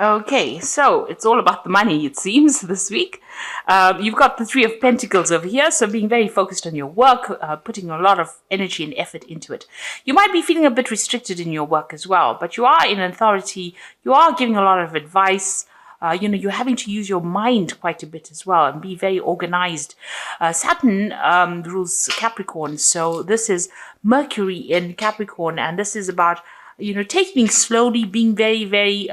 Okay, so it's all about the money, it seems, this week. You've got the Three of Pentacles over here, so being very focused on your work, putting a lot of energy and effort into it. You might be feeling a bit restricted in your work as well, but you are in authority, you are giving a lot of advice. You're having to use your mind quite a bit as well and be very organized. Saturn rules Capricorn, so this is Mercury in Capricorn, and this is about, taking things slowly, being very, very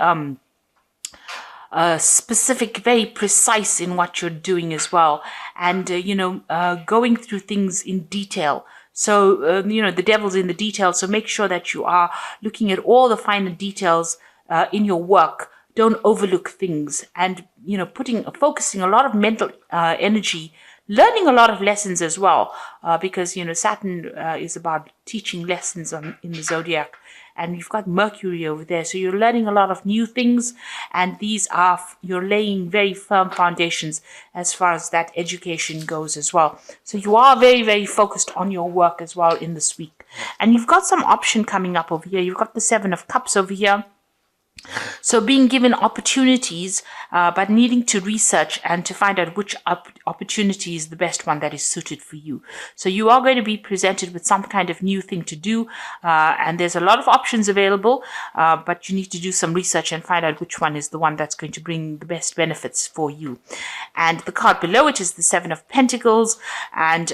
specific, very precise in what you're doing as well, and going through things in detail. So the devil's in the details. So make sure that you are looking at all the finer details in your work. Don't overlook things, and focusing a lot of mental energy, learning a lot of lessons as well, because Saturn is about teaching lessons in the zodiac. And you've got Mercury over there. So you're learning a lot of new things. And you're laying very firm foundations as far as that education goes as well. So you are very, very focused on your work as well in this week. And you've got some option coming up over here. You've got the Seven of Cups over here. So being given opportunities, but needing to research and to find out which opportunity is the best one that is suited for you. So you are going to be presented with some kind of new thing to do, and there's a lot of options available, but you need to do some research and find out which one is the one that's going to bring the best benefits for you. And the card below it is the Seven of Pentacles, and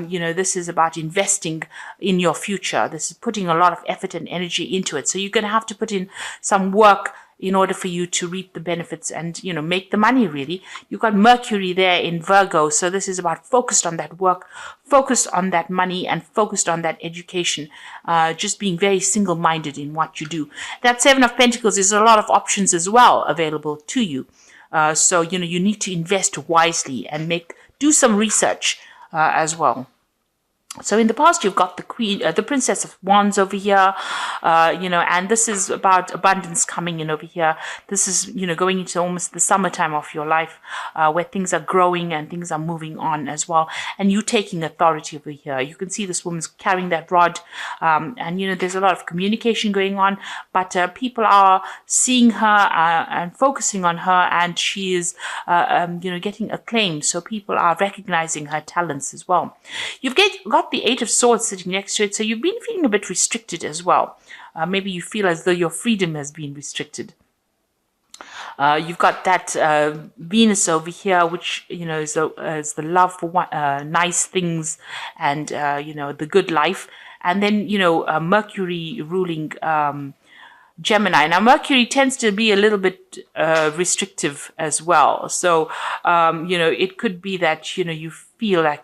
this is about investing in your future. This is putting a lot of effort and energy into it. So you're going to have to put in some work in order for you to reap the benefits and, make the money, really. You've got Mercury there in Virgo. So this is about focused on that work, focused on that money, and focused on that education. Just being very single-minded in what you do. That Seven of Pentacles is a lot of options as well available to you. So, you need to invest wisely and do some research as well. So in the past, you've got the Princess of Wands over here, and this is about abundance coming in over here. This is, going into almost the summertime of your life, where things are growing and things are moving on as well. And you taking authority over here. You can see this woman's carrying that rod, and, there's a lot of communication going on, but people are seeing her and focusing on her, and she is, getting acclaim. So people are recognizing her talents as well. You've got the Eight of Swords sitting next to it, so you've been feeling a bit restricted as well. Maybe you feel as though your freedom has been restricted. You've got that Venus over here, which is the love for nice things and the good life, and then Mercury ruling Gemini. Now, Mercury tends to be a little bit restrictive as well. So, it could be that, you feel like,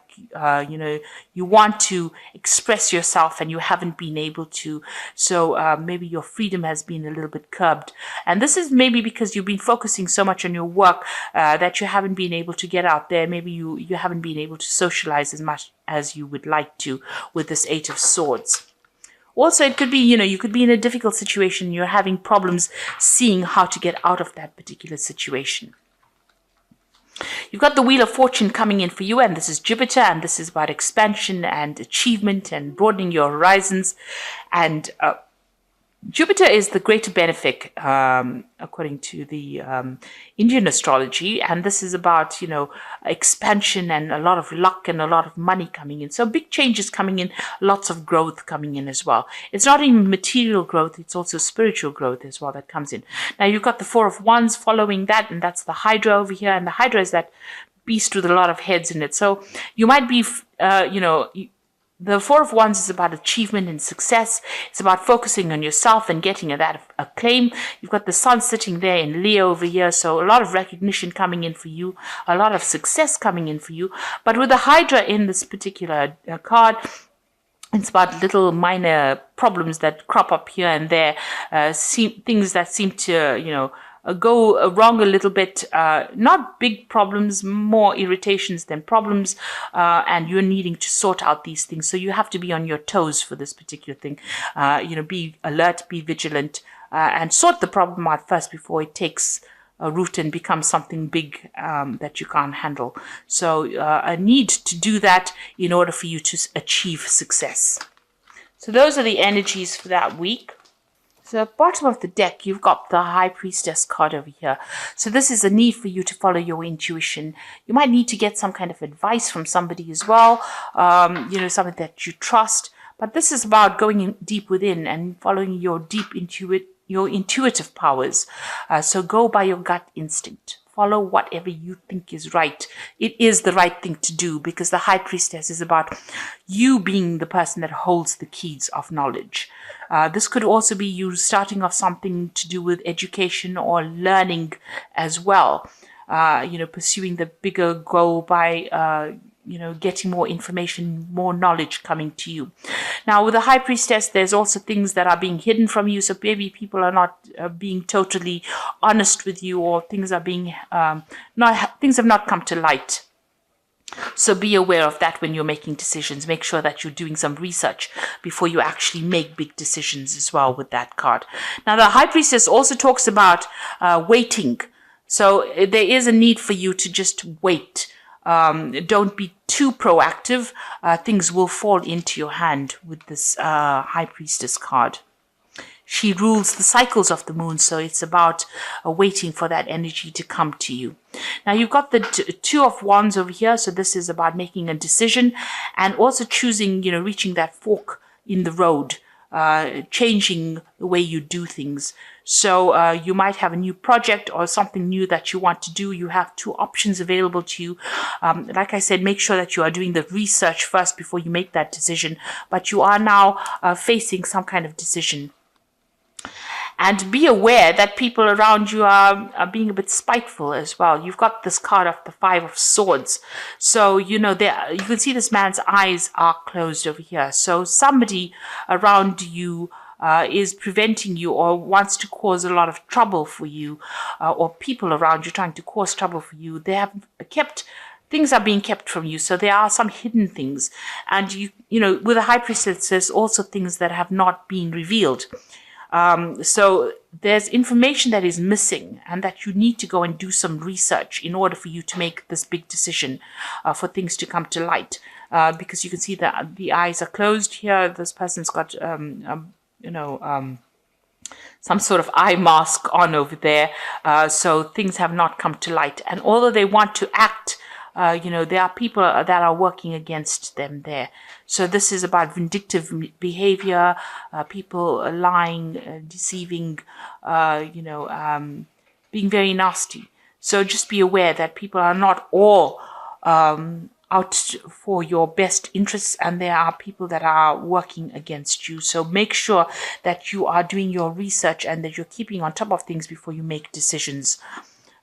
you want to express yourself and you haven't been able to. So maybe your freedom has been a little bit curbed. And this is maybe because you've been focusing so much on your work that you haven't been able to get out there. Maybe you haven't been able to socialize as much as you would like to with this Eight of Swords. Also, it could be, you could be in a difficult situation. You're having problems seeing how to get out of that particular situation. You've got the Wheel of Fortune coming in for you, and this is Jupiter, and this is about expansion and achievement and broadening your horizons. And Jupiter is the greater benefic, according to the Indian astrology, and this is about, expansion and a lot of luck and a lot of money coming in. So big changes coming in, lots of growth coming in as well. It's not even material growth, it's also spiritual growth as well that comes in. Now you've got the Four of Wands following that, and that's the Hydra over here, and the Hydra is that beast with a lot of heads in it. So you might be, the Four of Wands is about achievement and success. It's about focusing on yourself and getting that acclaim. You've got the Sun sitting there in Leo over here, so a lot of recognition coming in for you, a lot of success coming in for you. But with the Hydra in this particular card, it's about little minor problems that crop up here and there, things that seem to, go wrong a little bit, not big problems, more irritations than problems, and you're needing to sort out these things. So you have to be on your toes for this particular thing. Be alert, be vigilant, and sort the problem out first before it takes a root and becomes something big that you can't handle. So a need to do that in order for you to achieve success. So those are the energies for that week. the bottom of the deck, you've got the High Priestess card over here. So this is a need for you to follow your intuition. You might need to get some kind of advice from somebody as well, somebody that you trust. But this is about going in deep within and following your your intuitive powers. So go by your gut instinct. Follow whatever you think is right. It is the right thing to do, because the High Priestess is about you being the person that holds the keys of knowledge. This could also be you starting off something to do with education or learning as well. Pursuing the bigger goal by getting more information, more knowledge coming to you. Now, with the High Priestess, there's also things that are being hidden from you. So maybe people are not being totally honest with you, or things are being things have not come to light. So be aware of that when you're making decisions. Make sure that you're doing some research before you actually make big decisions as well with that card. Now, the High Priestess also talks about waiting. So there is a need for you to just wait. Don't be too proactive. Things will fall into your hand with this High Priestess card. She rules the cycles of the moon, so it's about waiting for that energy to come to you. Now, you've got the Two of Wands over here, so this is about making a decision and also choosing, reaching that fork in the road, changing the way you do things. So you might have a new project or something new that you want to do. You have two options available to you. Like I said, make sure that you are doing the research first before you make that decision. But you are now facing some kind of decision. And be aware that people around you are being a bit spiteful as well. You've got this card of the Five of Swords. So, you can see this man's eyes are closed over here. So somebody around you is preventing you or wants to cause a lot of trouble for you, or people around you trying to cause trouble for you. They have things are being kept from you. So there are some hidden things. And, with the High Priestess, there's also things that have not been revealed. So there's information that is missing and that you need to go and do some research in order for you to make this big decision, for things to come to light. Because you can see that the eyes are closed here. This person's got, some sort of eye mask on over there. So things have not come to light. And although they want to act, there are people that are working against them there. So this is about vindictive behavior, people lying, deceiving, being very nasty. So just be aware that people are not all out for your best interests, and there are people that are working against you. So make sure that you are doing your research and that you're keeping on top of things before you make decisions.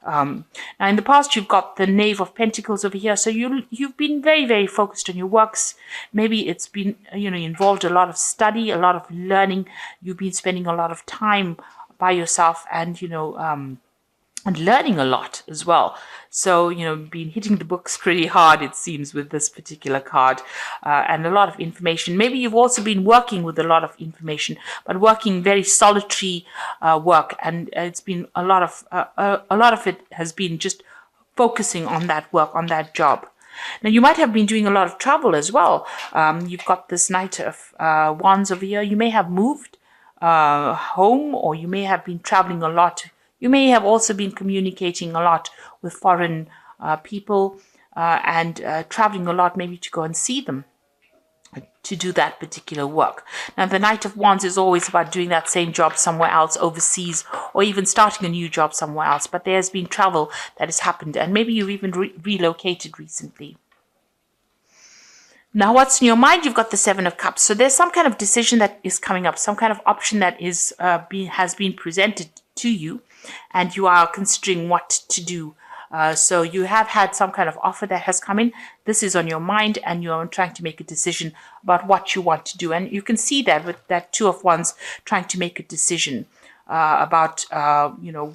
Now, in the past, you've got the Knave of Pentacles over here. So you've been very, very focused on your works. Maybe it's been, involved a lot of study, a lot of learning. You've been spending a lot of time by yourself and, and learning a lot as well. So, been hitting the books pretty hard, it seems, with this particular card, and a lot of information. Maybe you've also been working with a lot of information, but working very solitary work, and it's been a lot of it has been just focusing on that work, on that job. Now, you might have been doing a lot of travel as well. You've got this Knight of Wands over here. You may have moved home, or you may have been traveling a lot. You may have also been communicating a lot with foreign people and traveling a lot, maybe to go and see them, to do that particular work. Now, the Knight of Wands is always about doing that same job somewhere else, overseas, or even starting a new job somewhere else. But there has been travel that has happened, and maybe you've even relocated recently. Now, what's in your mind? You've got the Seven of Cups. So there's some kind of decision that is coming up, some kind of option that is has been presented to you, and you are considering what to do. So you have had some kind of offer that has come in. This is on your mind, and you're trying to make a decision about what you want to do. And you can see that with that Two of Wands, trying to make a decision about,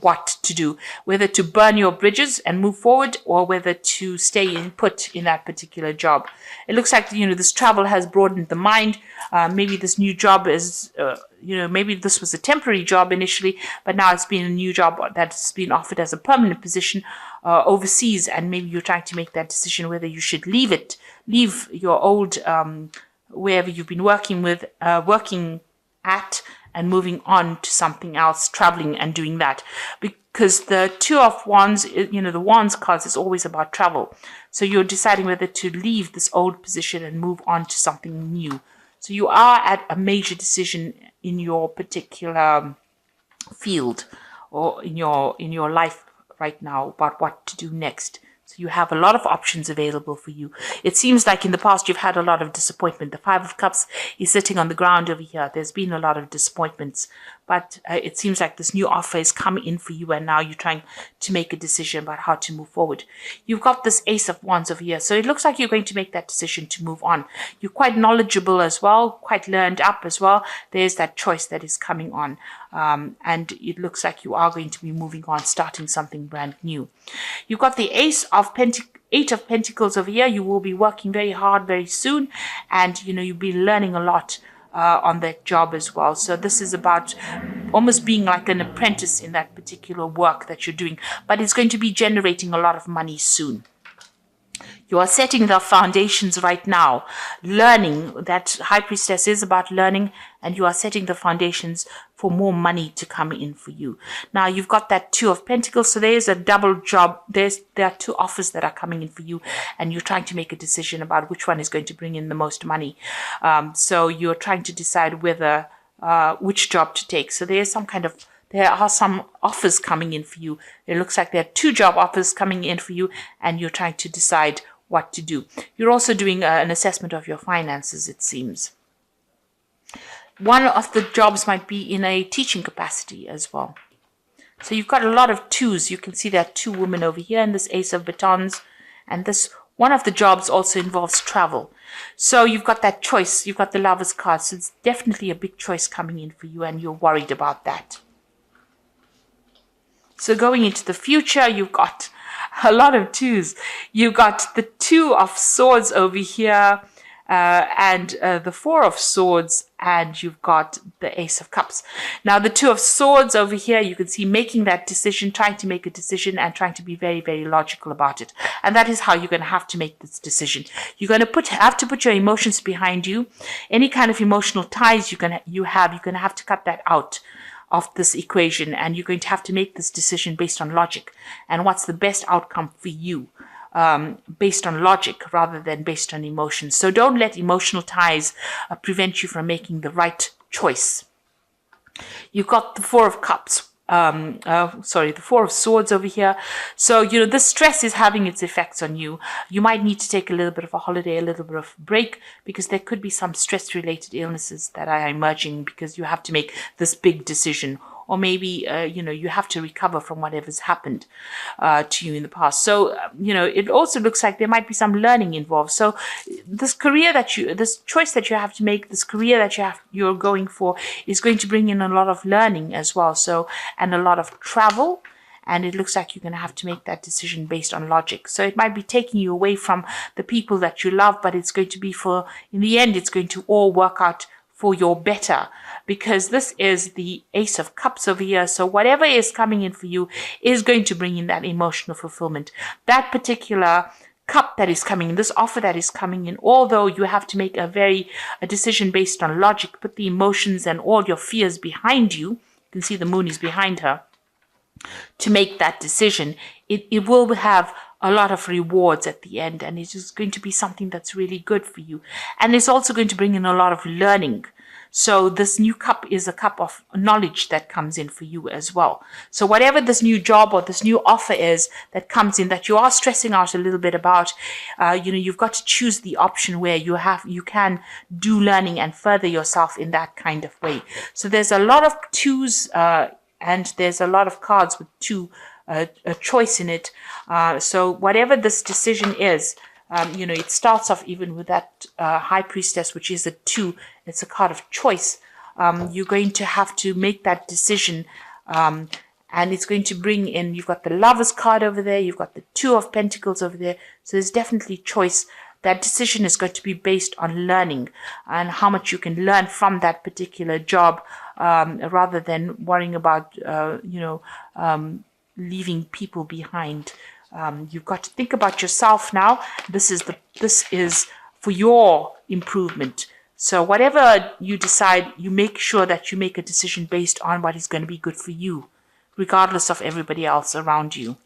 what to do, whether to burn your bridges and move forward, or whether to stay put in that particular job. It looks like, this travel has broadened the mind. Maybe this new job is, maybe this was a temporary job initially, but now it's been a new job that's been offered as a permanent position overseas. And maybe you're trying to make that decision whether you should leave your old, wherever you've been working at, and moving on to something else, traveling and doing that. Because the Two of Wands, the Wands cards is always about travel. So you're deciding whether to leave this old position and move on to something new. So you are at a major decision in your particular field or in your life right now about what to do next. So you have a lot of options available for you. It seems like in the past you've had a lot of disappointment. The Five of Cups is sitting on the ground over here. There's been a lot of disappointments, but it seems like this new offer is coming in for you, and now you're trying to make a decision about how to move forward. You've got this Ace of Wands over here, so it looks like you're going to make that decision to move on. You're quite knowledgeable as well, quite learned up as well. There's that choice that is coming on, and it looks like you are going to be moving on, starting something brand new. You've got the Eight of Pentacles over here. You will be working very hard very soon, and you'll be learning a lot on that job as well. So this is about almost being like an apprentice in that particular work that you're doing, but it's going to be generating a lot of money soon. You are setting the foundations right now, learning. That High Priestess is about learning, and you are setting the foundations for more money to come in for you. Now you've got that Two of Pentacles, so there's a double job. There are two offers that are coming in for you, and you're trying to make a decision about which one is going to bring in the most money. So you're trying to decide whether which job to take. So there are some offers coming in for you. It looks like there are two job offers coming in for you, and you're trying to decide what to do. You're also doing an assessment of your finances, it seems. One of the jobs might be in a teaching capacity as well. So you've got a lot of twos. You can see there are two women over here and this Ace of Batons, and this one of the jobs also involves travel. So you've got that choice. You've got the Lovers card. So it's definitely a big choice coming in for you, and you're worried about that. So going into the future, you've got a lot of twos. You've got the Two of Swords over here, and the Four of Swords, and you've got the Ace of Cups. Now the Two of Swords over here, you can see making that decision, trying to make a decision, and trying to be very, very logical about it. And that is how you're going to have to make this decision. You're going to have to put your emotions behind you. Any kind of emotional ties you're going to have to cut that out of this equation, and you're going to have to make this decision based on logic and what's the best outcome for you, based on logic rather than based on emotions. So don't let emotional ties prevent you from making the right choice. You've got the Four of Cups. The Four of Swords over here. So, the stress is having its effects on you. You might need to take a little bit of a holiday, a little bit of break, because there could be some stress-related illnesses that are emerging because you have to make this big decision. Or maybe, you have to recover from whatever's happened to you in the past. So, it also looks like there might be some learning involved. So this choice that you have to make, this career that you're going for is going to bring in a lot of learning as well. So, and a lot of travel. And it looks like you're going to have to make that decision based on logic. So it might be taking you away from the people that you love, but it's going to be in the end, it's going to all work out for your better, because this is the Ace of Cups over here. So whatever is coming in for you is going to bring in that emotional fulfillment. That particular cup that is coming in, this offer that is coming in, although you have to make a decision based on logic, put the emotions and all your fears behind you. You can see the moon is behind her. To make that decision, it will have a lot of rewards at the end, and it is going to be something that's really good for you. And it's also going to bring in a lot of learning. So this new cup is a cup of knowledge that comes in for you as well. So whatever this new job or this new offer is that comes in that you are stressing out a little bit about, you've got to choose the option where you can do learning and further yourself in that kind of way. So there's a lot of twos, and there's a lot of cards with a choice in it. So whatever this decision is, it starts off even with that High Priestess, which is a 2. It's a card of choice. You're going to have to make that decision, and it's going to bring in, you've got the Lovers card over there, you've got the Two of Pentacles over there. So there's definitely choice. That decision is going to be based on learning and how much you can learn from that particular job, rather than worrying about, leaving people behind. You've got to think about yourself now. This is for your improvement. So whatever you decide, you make sure that you make a decision based on what is going to be good for you, regardless of everybody else around you.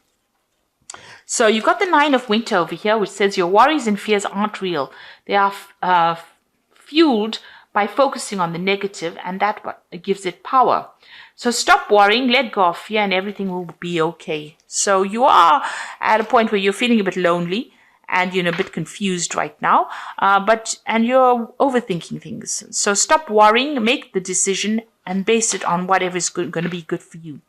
So you've got the Nine of Winter over here, which says your worries and fears aren't real. They are fueled by focusing on the negative, and that gives it power. So stop worrying, let go of fear, and everything will be okay. So you are at a point where you're feeling a bit lonely and a bit confused right now, and you're overthinking things. So stop worrying, make the decision, and base it on whatever is going to be good for you.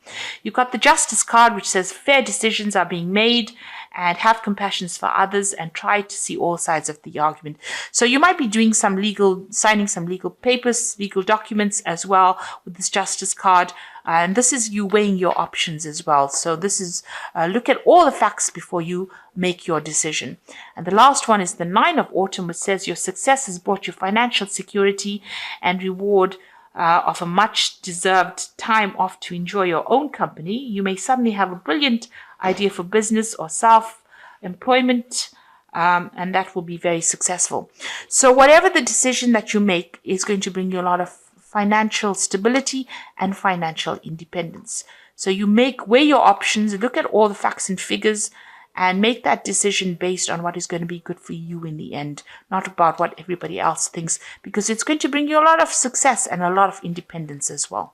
You've got the Justice card, which says fair decisions are being made, and have compassion for others, and try to see all sides of the argument. So you might be doing signing some legal papers, legal documents as well with this Justice card. And this is you weighing your options as well. So this is look at all the facts before you make your decision. And the last one is the Nine of Autumn, which says your success has brought you financial security and reward of a much deserved time off to enjoy your own company. You may suddenly have a brilliant idea for business or self-employment, and that will be very successful. So whatever the decision that you make is going to bring you a lot of financial stability and financial independence. So you weigh your options, look at all the facts and figures, and make that decision based on what is going to be good for you in the end, not about what everybody else thinks, because it's going to bring you a lot of success and a lot of independence as well.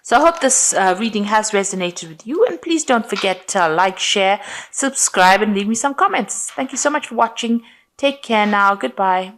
So I hope this reading has resonated with you, and please don't forget to like, share, subscribe, and leave me some comments. Thank you so much for watching. Take care now. Goodbye.